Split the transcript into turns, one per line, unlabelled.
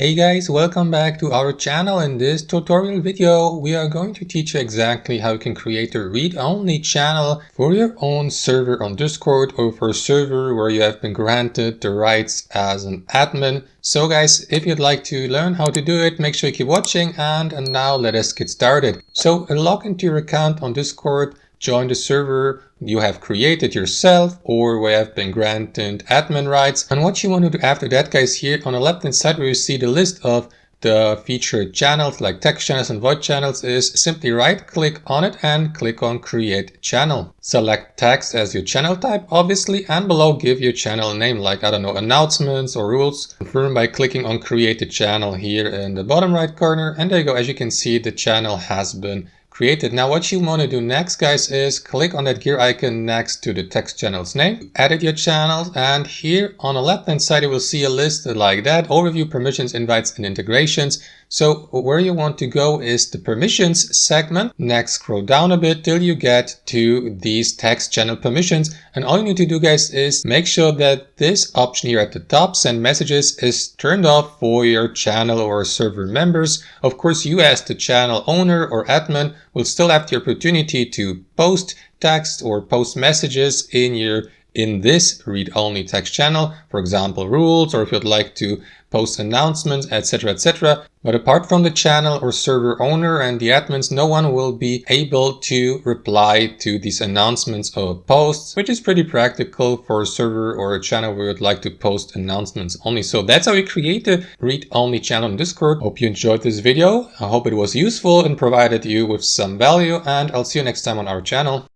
Hey guys, welcome back to our channel. In this tutorial video, we are going to teach you exactly how you can create a read-only channel for your own server on Discord or for a server where you have been granted the rights as an admin. So guys, if you'd like to learn how to do it, make sure you keep watching and now let us get started. So log into your account on Discord, join the server you have created yourself or where you have been granted admin rights. And what you want to do after that, guys, here on the left hand side where you see the list of the featured channels like text channels and voice channels is simply right click on it and click on create channel. Select text as your channel type obviously, and below give your channel name like, I don't know, announcements or rules. Confirm by clicking on create a channel here in the bottom right corner, and there you go. As you can see, the channel has been created. Now what you want to do next, guys, is click on that gear icon next to the text channel's name, edit your channels, and here on the left hand side you will see a list like that: overview, permissions, invites, and integrations. So where you want to go is the permissions segment. Next, scroll down a bit till you get to these text channel permissions, and all you need to do, guys, is make sure that this option here at the top, send messages, is turned off for your channel or server members. Of course, you as the channel owner or admin will still have the opportunity to post text or post messages in this read-only text channel, for example rules, or if you'd like to post announcements, etc, etc. But apart from the channel or server owner and the admins, no one will be able to reply to these announcements or posts, which is pretty practical for a server or a channel where you'd like to post announcements only. So that's how we create a read-only channel in Discord. Hope you enjoyed this video. I hope it was useful and provided you with some value, and I'll see you next time on our channel.